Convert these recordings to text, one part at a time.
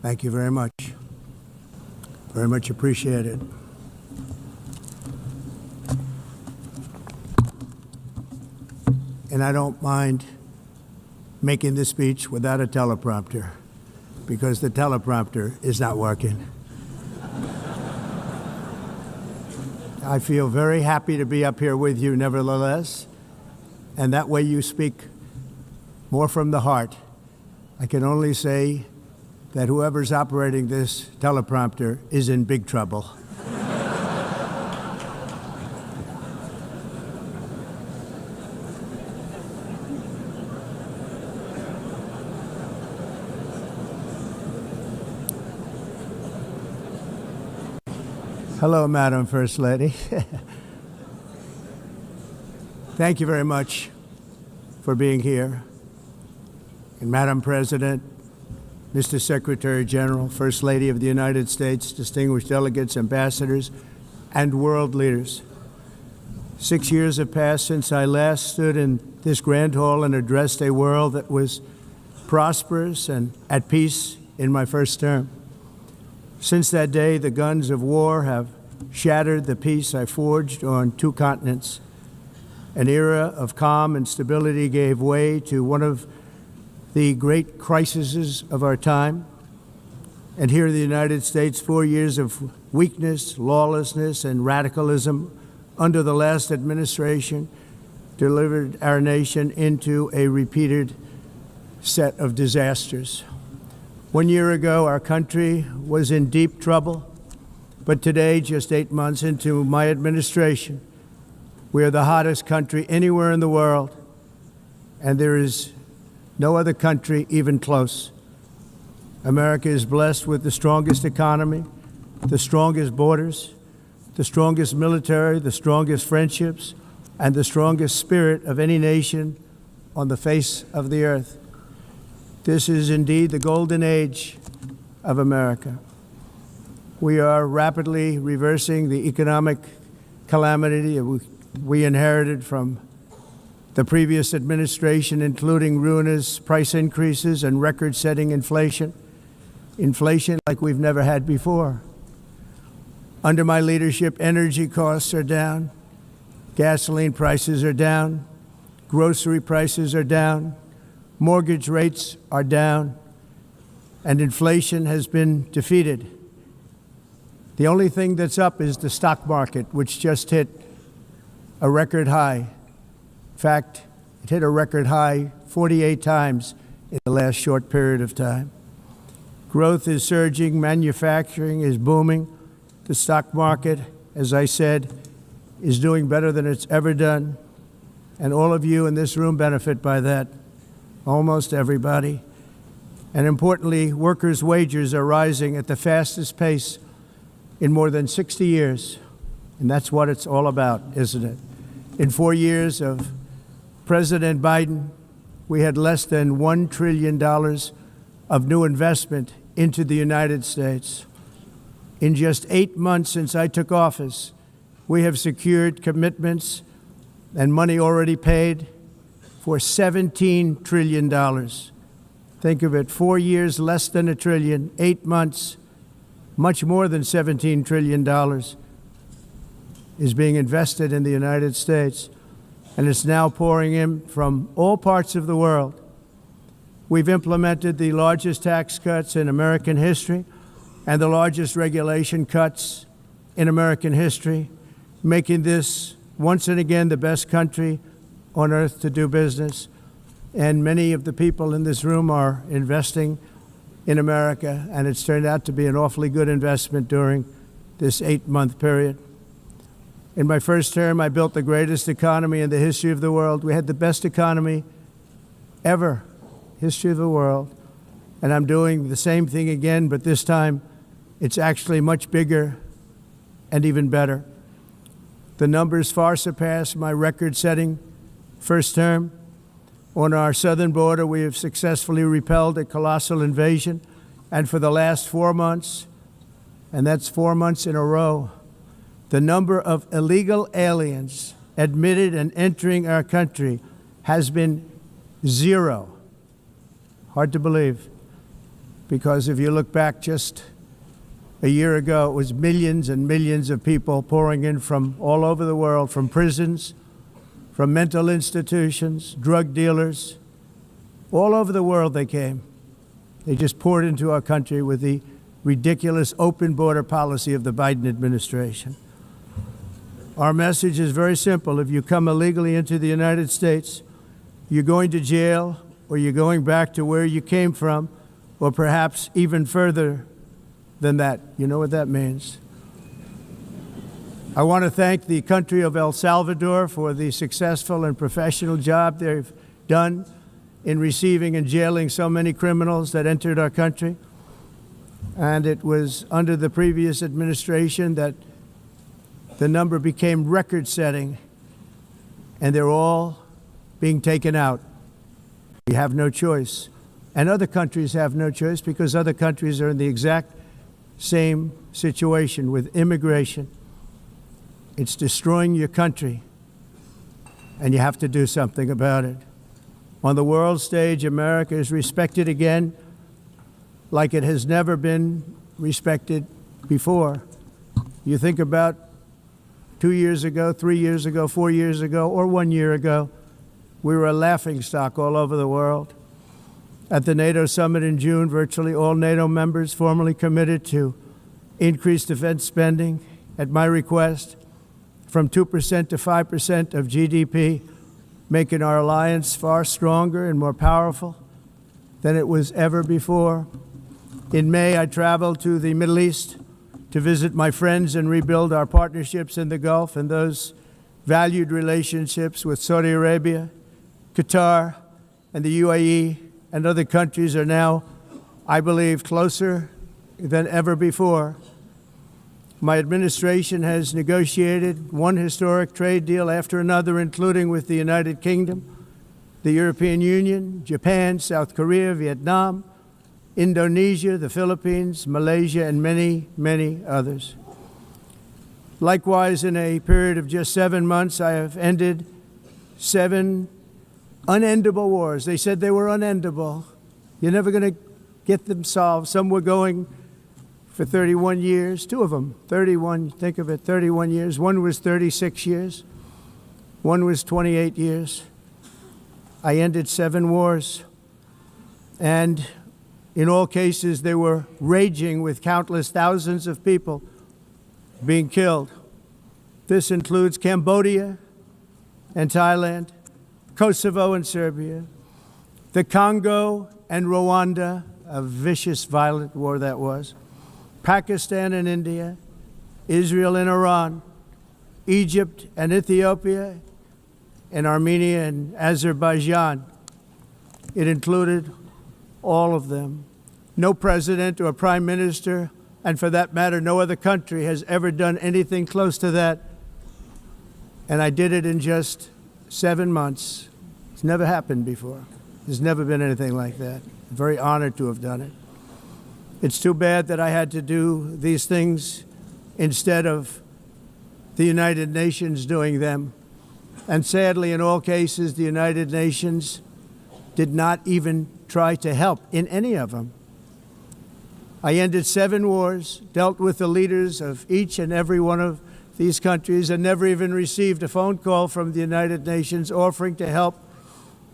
Thank you very much. Very much appreciated. And I don't mind making this speech without a teleprompter, because the teleprompter is not working. I feel very happy to be up here with you nevertheless, and that way you speak more from the heart. I can only say that whoever's operating this teleprompter is in big trouble. Hello, Madam First Lady. Thank you very much for being here. And Madam President, Mr. Secretary General, First Lady of the United States, distinguished delegates, ambassadors, and world leaders. 6 years have passed since I last stood in this grand hall and addressed a world that was prosperous and at peace in my first term. Since that day, the guns of war have shattered the peace I forged on 2 continents. An era of calm and stability gave way to one of the great crises of our time. And here in the United States, 4 years of weakness, lawlessness, and radicalism under the last administration delivered our nation into a repeated set of disasters. 1 year ago, our country was in deep trouble, but today, just 8 months into my administration, we are the hottest country anywhere in the world, and there is no other country even close. America is blessed with the strongest economy, the strongest borders, the strongest military, the strongest friendships, and the strongest spirit of any nation on the face of the earth. This is indeed the golden age of America. We are rapidly reversing the economic calamity we inherited from the previous administration, including ruinous price increases and record-setting inflation like we've never had before. Under my leadership, energy costs are down, gasoline prices are down, grocery prices are down, mortgage rates are down, and inflation has been defeated. The only thing that's up is the stock market, which just hit a record high. In fact, it hit a record high 48 times in the last short period of time. Growth is surging, manufacturing is booming. The stock market, as I said, is doing better than it's ever done. And all of you in this room benefit by that. Almost everybody. And importantly, workers' wages are rising at the fastest pace in more than 60 years. And that's what it's all about, isn't it? In 4 years of President Biden, we had less than $1 trillion of new investment into the United States. In just 8 months since I took office, we have secured commitments and money already paid for $17 trillion. Think of it, 4 years, less than $1 trillion, 8 months, much more than $17 trillion is being invested in the United States, and it's now pouring in from all parts of the world. We've implemented the largest tax cuts in American history and the largest regulation cuts in American history, making this once and again the best country on earth to do business. And many of the people in this room are investing in America, and it's turned out to be an awfully good investment during this 8-month period. In my first term, I built the greatest economy in the history of the world. We had the best economy ever, history of the world. And I'm doing the same thing again, but this time it's actually much bigger and even better. The numbers far surpass my record-setting first term. On our southern border, we have successfully repelled a colossal invasion. And for the last 4 months, and that's 4 months in a row, the number of illegal aliens admitted and entering our country has been 0. Hard to believe. because if you look back just a year ago, it was millions and millions of people pouring in from all over the world, from prisons, from mental institutions, drug dealers. All over the world they came. They just poured into our country with the ridiculous open border policy of the Biden administration. Our message is very simple. If you come illegally into the United States, you're going to jail, or you're going back to where you came from, or perhaps even further than that. You know what that means. I want to thank the country of El Salvador for the successful and professional job they've done in receiving and jailing so many criminals that entered our country. And it was under the previous administration that the number became record-setting, and they're all being taken out. We have no choice. And other countries have no choice, because other countries are in the exact same situation with immigration. It's destroying your country, and you have to do something about it. On the world stage, America is respected again like it has never been respected before. You think about 2 years ago, 3 years ago, 4 years ago, or 1 year ago, we were a laughingstock all over the world. At the NATO summit in June, virtually all NATO members formally committed to increase defense spending at my request from 2% to 5% of GDP, making our alliance far stronger and more powerful than it was ever before. In May, I traveled to the Middle East to visit my friends and rebuild our partnerships in the Gulf, and those valued relationships with Saudi Arabia, Qatar, and the UAE and other countries are now, I believe, closer than ever before. My administration has negotiated one historic trade deal after another, including with the United Kingdom, the European Union, Japan, South Korea, Vietnam, Indonesia, the Philippines, Malaysia, and many, many others. Likewise, in a period of just 7 months, I have ended 7 unendable wars. They said they were unendable. You're never going to get them solved. Some were going for 31 years, 2 of them, 31, think of it, 31 years. One was 36 years. One was 28 years. I ended 7 wars. And in all cases, they were raging with countless thousands of people being killed. This includes Cambodia and Thailand, Kosovo and Serbia, the Congo and Rwanda, a vicious, violent war that was, Pakistan and India, Israel and Iran, Egypt and Ethiopia, and Armenia and Azerbaijan. It included all of them. No president or prime minister, and for that matter, no other country has ever done anything close to that. And I did it in just 7 months. It's never happened before. There's never been anything like that. I'm very honored to have done it. It's too bad that I had to do these things instead of the United Nations doing them. And sadly, in all cases, the United Nations did not even try to help in any of them. I ended 7 wars, dealt with the leaders of each and every one of these countries, and never even received a phone call from the United Nations offering to help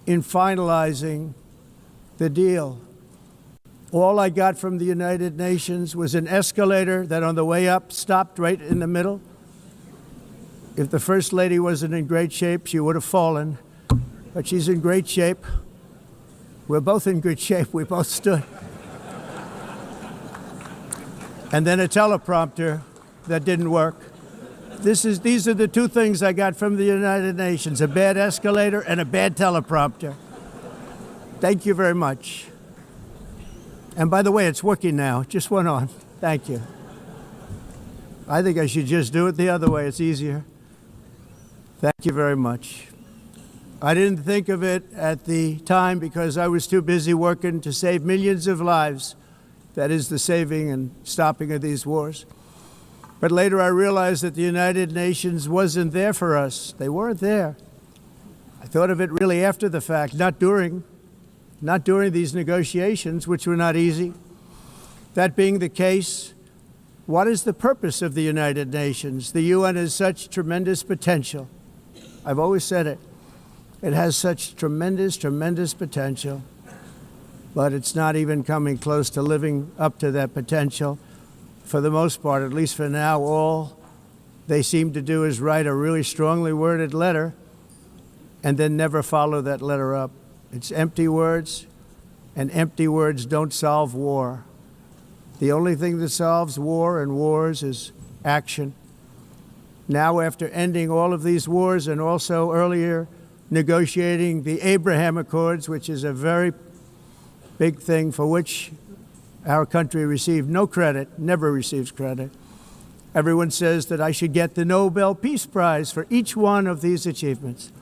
in finalizing the deal. All I got from the United Nations was an escalator that on the way up stopped right in the middle. If the First Lady wasn't in great shape, she would have fallen, but she's in great shape. We're both in good shape. We both stood. And then a teleprompter that didn't work. These are the 2 things I got from the United Nations, a bad escalator and a bad teleprompter. Thank you very much. And by the way, it's working now. It just went on. Thank you. I think I should just do it the other way. It's easier. Thank you very much. I didn't think of it at the time because I was too busy working to save millions of lives. That is the saving and stopping of these wars. But later I realized that the United Nations wasn't there for us. They weren't there. I thought of it really after the fact, not during these negotiations, which were not easy. That being the case, what is the purpose of the United Nations? The UN has such tremendous potential. I've always said it. It has such tremendous, tremendous potential, but it's not even coming close to living up to that potential. For the most part, at least for now, all they seem to do is write a really strongly worded letter and then never follow that letter up. It's empty words, and empty words don't solve war. The only thing that solves war and wars is action. Now, after ending all of these wars and also earlier negotiating the Abraham Accords, which is a very big thing for which our country received no credit, never receives credit. Everyone says that I should get the Nobel Peace Prize for each one of these achievements.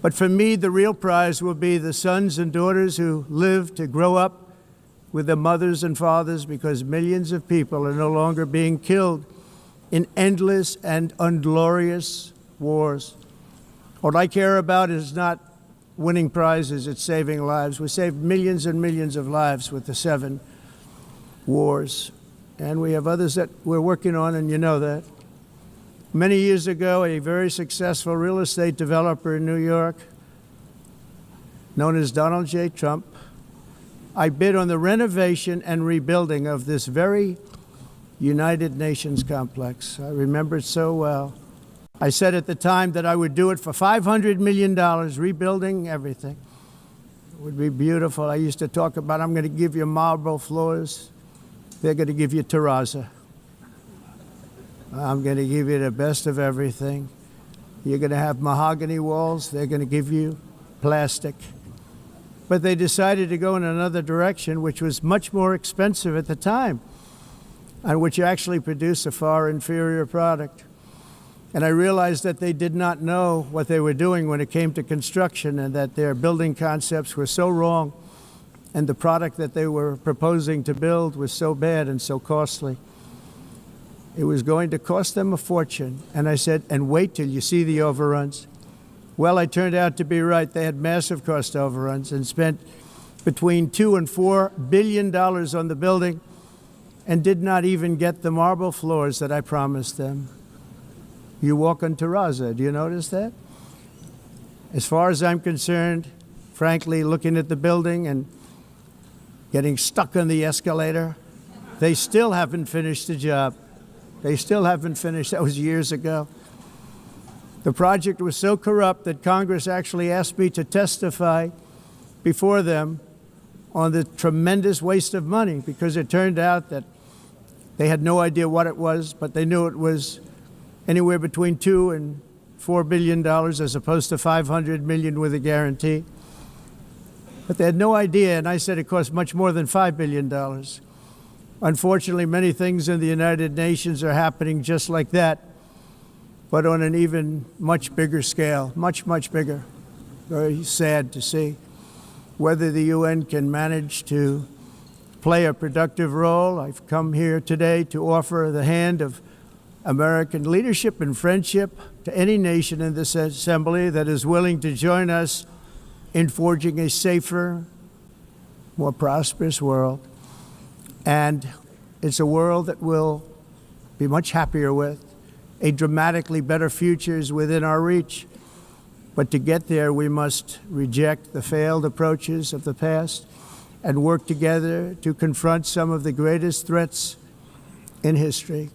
But for me, the real prize will be the sons and daughters who live to grow up with their mothers and fathers, because millions of people are no longer being killed in endless and unglorious wars. What I care about is not winning prizes, it's saving lives. We saved millions and millions of lives with the 7 wars. And we have others that we're working on, and you know that. Many years ago, a very successful real estate developer in New York, known as Donald J. Trump, I bid on the renovation and rebuilding of this very United Nations complex. I remember it so well. I said at the time that I would do it for $500 million, rebuilding everything. It would be beautiful. I used to talk about, I'm going to give you marble floors. They're going to give you terrazzo. I'm going to give you the best of everything. You're going to have mahogany walls. They're going to give you plastic. But they decided to go in another direction, which was much more expensive at the time, and which actually produced a far inferior product. And I realized that they did not know what they were doing when it came to construction, and that their building concepts were so wrong, and the product that they were proposing to build was so bad and so costly. It was going to cost them a fortune. And I said, and wait till you see the overruns. Well, I turned out to be right. They had massive cost overruns and spent between $2 and $4 billion on the building and did not even get the marble floors that I promised them. You walk on terrazzo. Do you notice that? As far as I'm concerned, frankly, looking at the building and getting stuck on the escalator, they still haven't finished the job. They still haven't finished. That was years ago. The project was so corrupt that Congress actually asked me to testify before them on the tremendous waste of money, because it turned out that they had no idea what it was, but they knew it was anywhere between $2 and $4 billion as opposed to $500 million with a guarantee. But they had no idea, and I said it cost much more than $5 billion. Unfortunately, many things in the United Nations are happening just like that, but on an even much bigger scale, much, much bigger. Very sad to see. Whether the UN can manage to play a productive role, I've come here today to offer the hand of American leadership and friendship to any nation in this assembly that is willing to join us in forging a safer, more prosperous world. And it's a world that we'll be much happier with. A dramatically better future is within our reach. But to get there, we must reject the failed approaches of the past and work together to confront some of the greatest threats in history.